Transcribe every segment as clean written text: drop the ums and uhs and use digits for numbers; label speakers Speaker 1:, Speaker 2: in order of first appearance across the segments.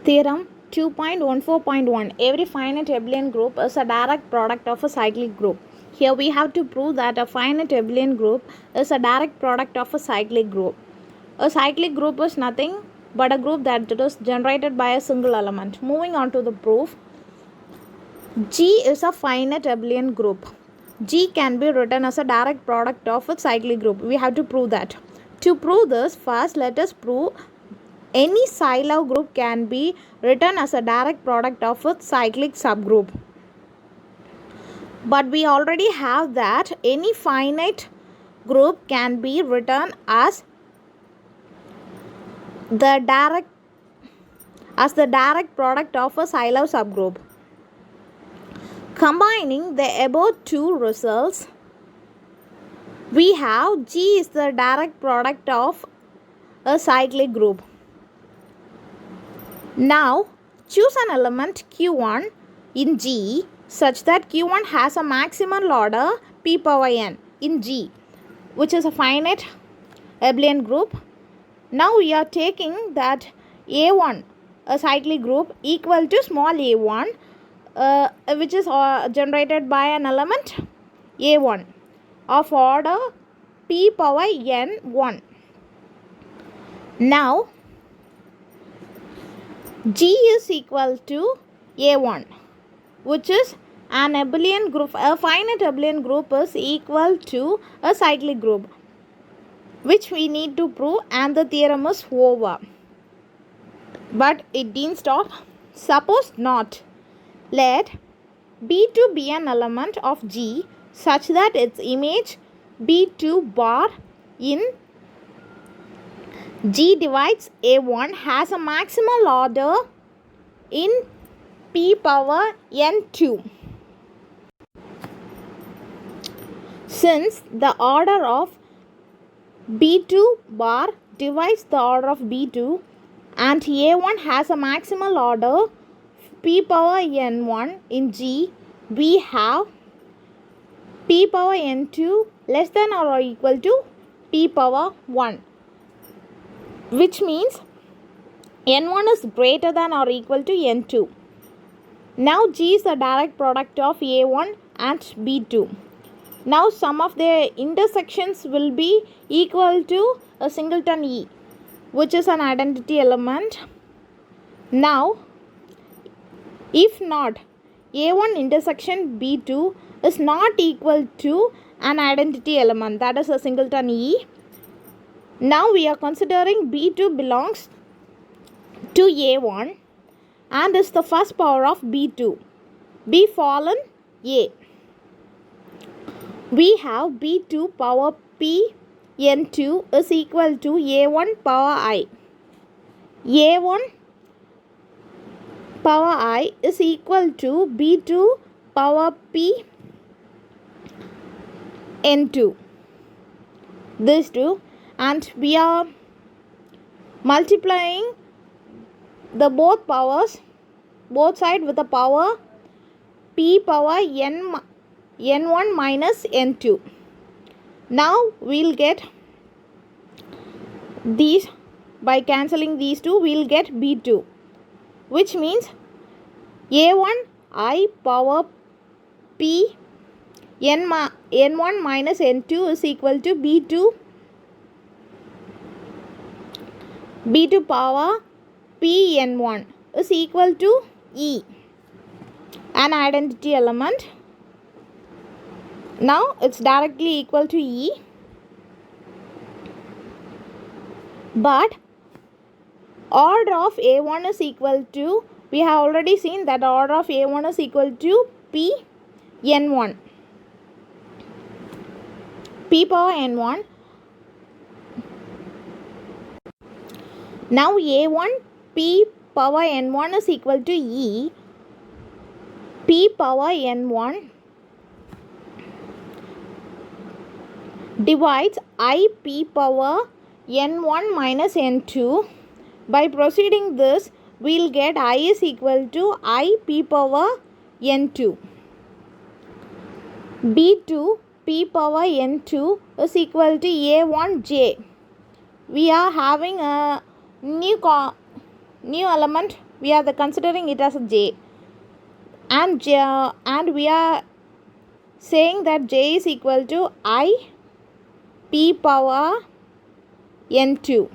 Speaker 1: Theorem 2.14.1. Every finite abelian group is a direct product of a cyclic group. Here we have to prove that a finite abelian group is a direct product of a cyclic group. A cyclic group is nothing but a group that is generated by a single element. Moving on to the proof. G is a finite abelian group. G can be written as a direct product of a cyclic group. We have to prove that. To prove this, first let us prove any Sylow group can be written as a direct product of a cyclic subgroup. But we already have that any finite group can be written as the direct product of a Sylow subgroup. Combining the above two results, we have G is the direct product of a cyclic group. Now, choose an element Q1 in G such that Q1 has a maximal order p power n in G, which is a finite abelian group. Now, we are taking that A1, a cyclic group, equal to small a1, which is generated by an element A1 of order p power n1. Now, G is equal to A1, which is an abelian group. A finite abelian group is equal to a cyclic group, which we need to prove, and the theorem is over. But it didn't stop. Suppose not. Let B2 be an element of G such that its image B2 bar in G divides A1 has a maximal order in p power n2. Since the order of B2 bar divides the order of B2 and A1 has a maximal order p power n1 in G, we have p power n2 less than or equal to p power 1. Which means n1 is greater than or equal to n2. Now G is the direct product of A1 and B2. Now sum of their intersections will be equal to a singleton E, which is an identity element. Now, if not, A1 intersection B2 is not equal to an identity element, that is a singleton E. Now we are considering B2 belongs to A1 and is the first power of B2. B fallen A. We have B2 power P N2 is equal to A1 power I. A1 power I is equal to B2 power P N2. These two. And we are multiplying the both powers, both sides with the power p power n1 minus n2. Now we will get these, by cancelling these two, we will get B2, which means A1 I power p n1 minus n2 is equal to B2 power p n1 is equal to E, an identity element. Now it's directly equal to E, but order of A1 is equal to, we have already seen that order of A1 is equal to p n1, p power n1. Now A1 p power n1 is equal to E, p power n1 divides I p power n1 minus n2. By proceeding this, we will get I is equal to I p power n2. B2 p power n2 is equal to A1 j. We are having a new element we are considering it as a j, and we are saying that j is equal to I p power n2.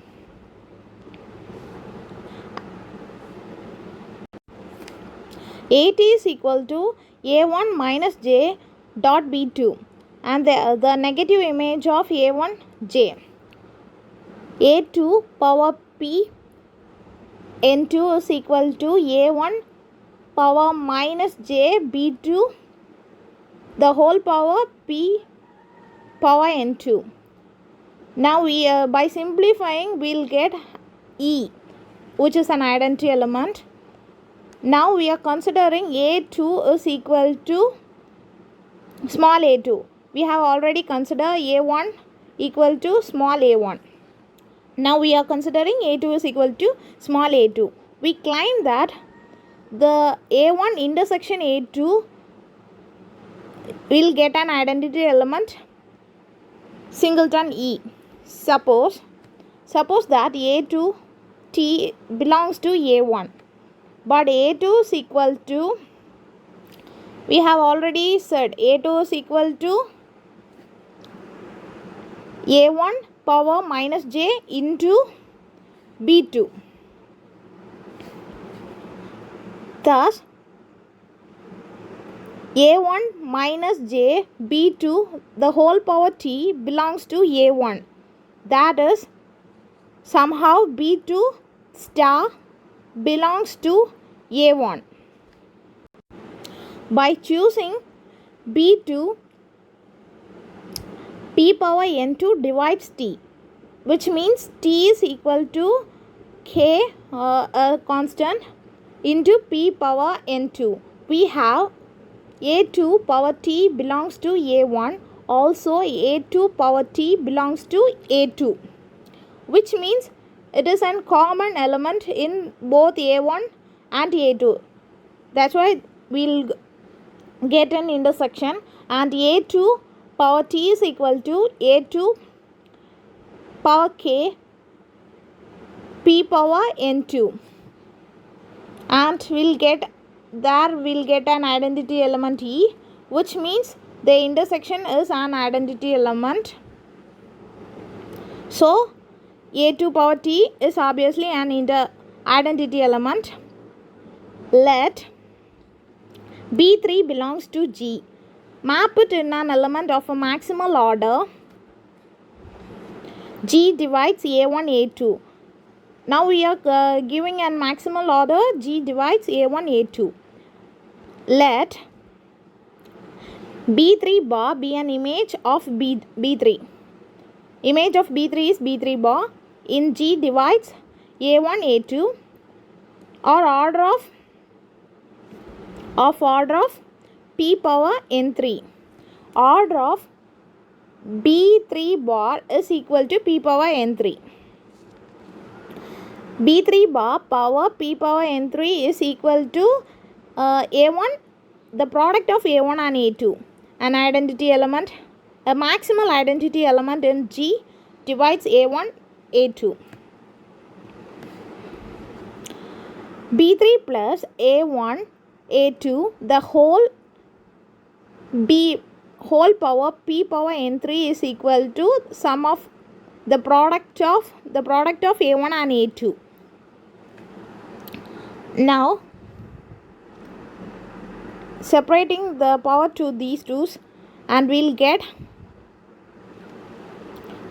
Speaker 1: A t is equal to a1 minus j dot b2, and the negative image of a1 j. a2 power p n2 is equal to a1 power minus j b2 the whole power p power n2. Now we by simplifying we'll get E, which is an identity element. Now we are considering a2 is equal to small a2. We have already considered a1 equal to small a1. Now we are considering a2 is equal to small a2. We claim that the a1 intersection a2 will get an identity element singleton E. Suppose that a2 t belongs to a1, but a2 is equal to, we have already said a2 is equal to a1 power minus j into b2. Thus a1 minus j b2 the whole power t belongs to a1. That is, somehow b2 star belongs to a1. By choosing b2, p power n2 divides t, which means t is equal to k, a constant, into p power n2. We have a2 power t belongs to a1, also a2 power t belongs to a2, which means it is a common element in both a1 and a2. That's why we'll get an intersection, and a2 power t is equal to a2 power k p power n2, and we'll get an identity element E, which means the intersection is an identity element. So a2 power t is obviously an identity element. Let b3 belongs to G. Map it in an element of a maximal order. G divides a1 a2. Now we are giving an maximal order. G divides a1 a2. Let b3 bar be an image of b3. Image of b3 is b3 bar in G divides a1 a2, or order of p power n3. Order of b3 bar is equal to p power n3. b3 bar power p power n3 is equal to a1, the product of a1 and a2, an identity element, a maximal identity element in G divides a1 a2. b3 plus a1 a2 the whole power p power n3 is equal to sum of the product of a1 and a2. Now separating the power to these twos, and we'll get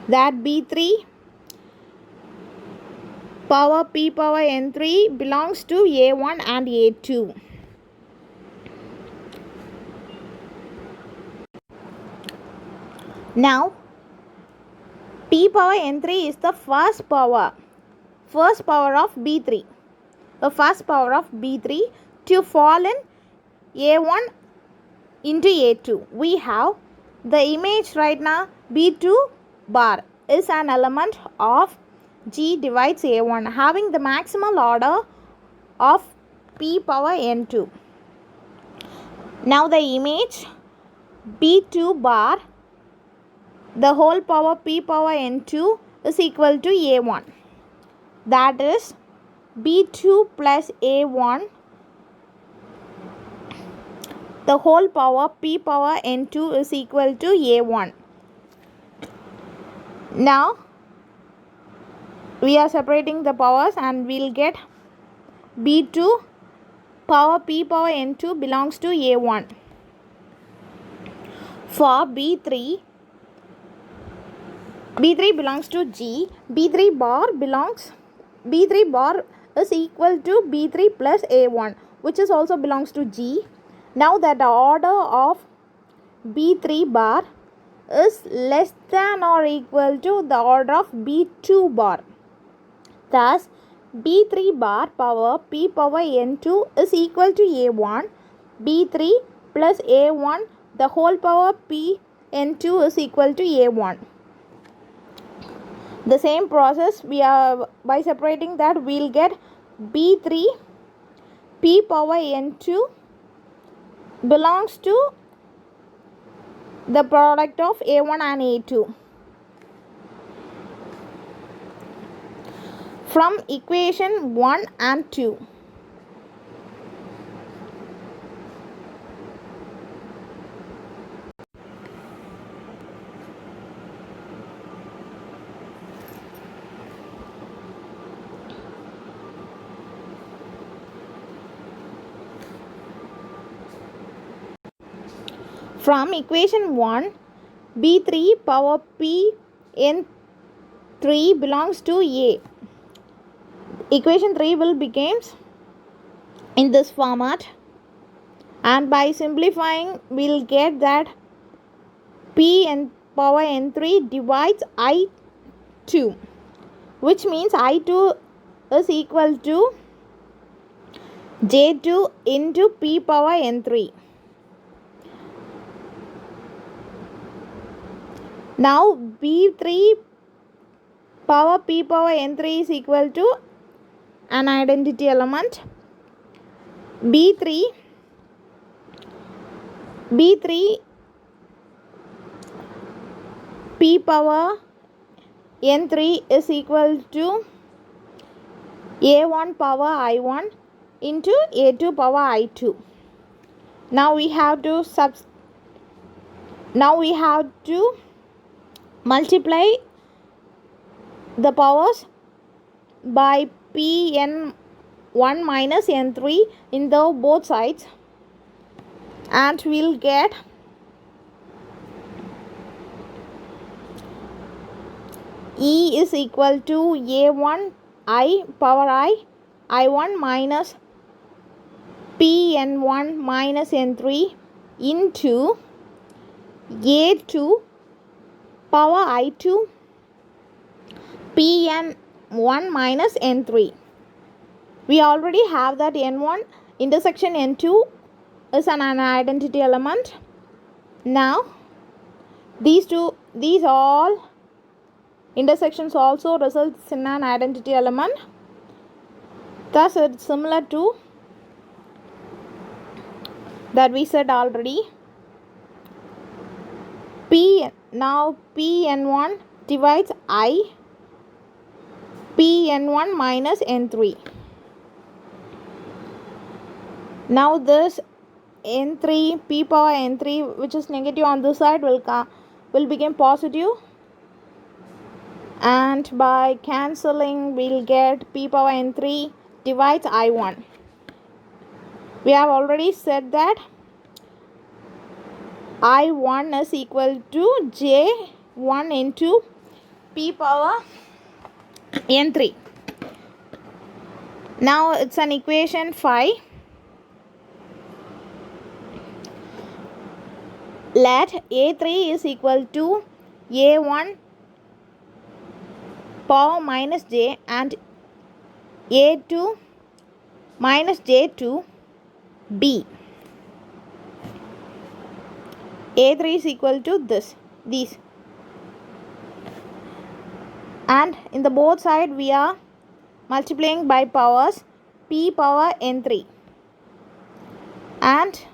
Speaker 1: that b3 power p power n3 belongs to a1 and a2. Now p power n3 is the first power of b3, the first power of b3 to fall in a1 into a2. We have the image right now. b2 bar is an element of G divides a1, having the maximal order of p power n2. Now the image b2 bar the whole power p power n2 is equal to a1. That is, B2 plus A1 the whole power P power N2 is equal to A1. Now we are separating the powers and we'll get B2 power P power N2 belongs to A1. For B3 belongs to G. B3 bar is equal to B3 plus A1, which is also belongs to G. Now that the order of B3 bar is less than or equal to the order of B2 bar. Thus, B3 bar power P power N2 is equal to A1. B3 plus A1 the whole power P N2 is equal to A1. The same process we are by separating that we'll get B3 P power N2 belongs to the product of A1 and A2. From equation 1 and 2. From equation 1, B3 power P N3 belongs to A. Equation 3 will becomes in this format, and by simplifying we'll get that P n power N3 divides I2, which means I2 is equal to J2 into P power N3. Now B3 power P power N3 is equal to an identity element. B3 P power N3 is equal to A1 power I1 into A2 power I2. Now we have to multiply the powers by Pn1 minus N3 in the both sides, and we'll get E is equal to A1 I power I1 minus Pn1 minus N3 into A2 power I2 Pn1 minus N3. We already have that N1 intersection N2 is an identity element. Now these all intersections also results in an identity element. Thus it's similar to that we said already. Now Pn1 divides Pn1 minus N3. Now this N3 P power N3, which is negative on this side, will become positive, and by cancelling we'll get P power N3 divides I1. We have already said that I1 is equal to J1 into P power N3. Now it's an equation 5. Let A3 is equal to A1 power minus J and A2 minus J2 B. A3 is equal to these, and in the both side we are multiplying by powers P power N3, and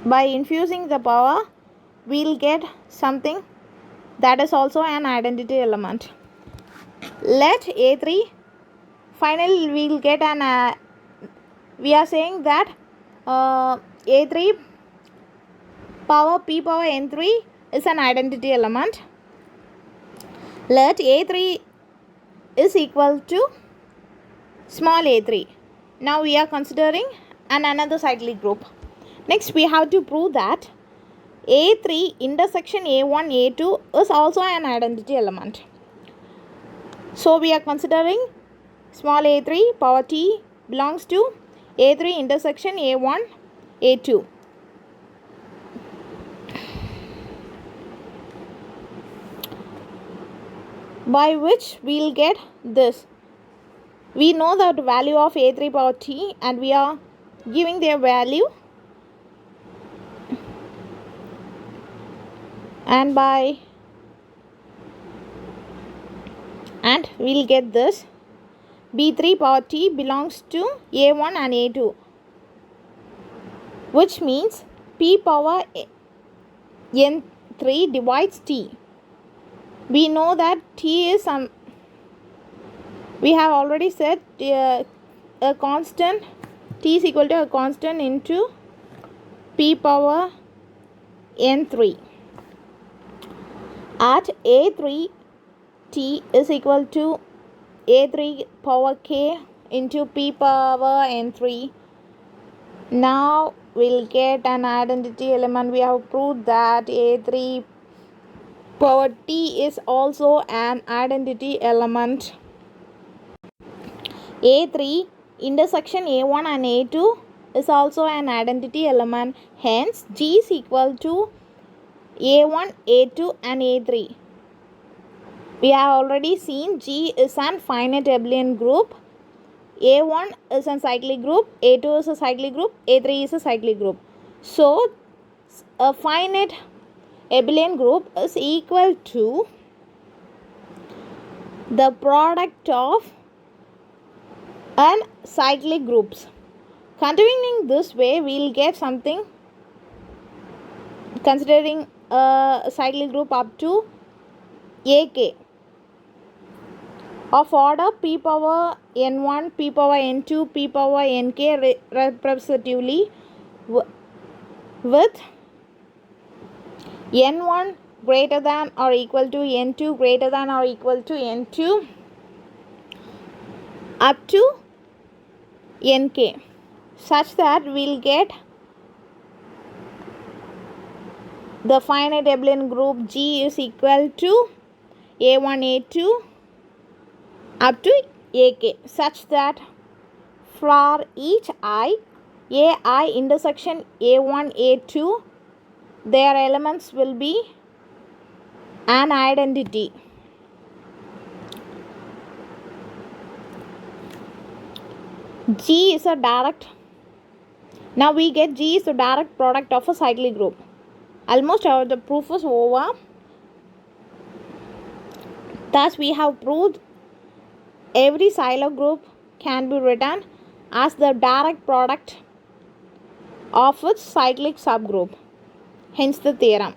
Speaker 1: by infusing the power we'll get something that is also an identity element. Let A3, finally we will get an, we are saying that A3 power P power N3 is an identity element. Let A3 is equal to small a3. Now we are considering another cyclic group. Next we have to prove that A3 intersection A1 A2 is also an identity element. So we are considering small a3 power T belongs to A3 intersection A1 A2. By which we will get this. We know that value of A3 power T and we are giving their value, and we will get this. B3 power T belongs to A1 and A2, which means P power N3 divides T. We know that T is some, we have already said a constant, T is equal to a constant into P power N3. At A3, T is equal to A3 power K into P power N3. Now we'll get an identity element. We have proved that A3 power T is also an identity element. A3 intersection A1 and A2 is also an identity element. Hence, G is equal to A1, A2 and A3. We have already seen G is an finite abelian group. A1 is a cyclic group, A2 is a cyclic group, A3 is a cyclic group. So, a finite abelian group is equal to the product of n cyclic groups. Continuing this way, we will get something considering a cyclic group up to AK of order P power N1, P power N2, P power Nk representatively with N1 greater than or equal to N2 greater than or equal to N2 up to Nk, such that we will get the finite abelian group G is equal to A1, A2 up to AK, such that for each I, AI intersection A1, A2, their elements will be an identity. G is a direct, now we get G is the direct product of a cyclic group. Almost the proof is over. Thus we have proved every Sylow group can be written as the direct product of its cyclic subgroup. Hence the theorem.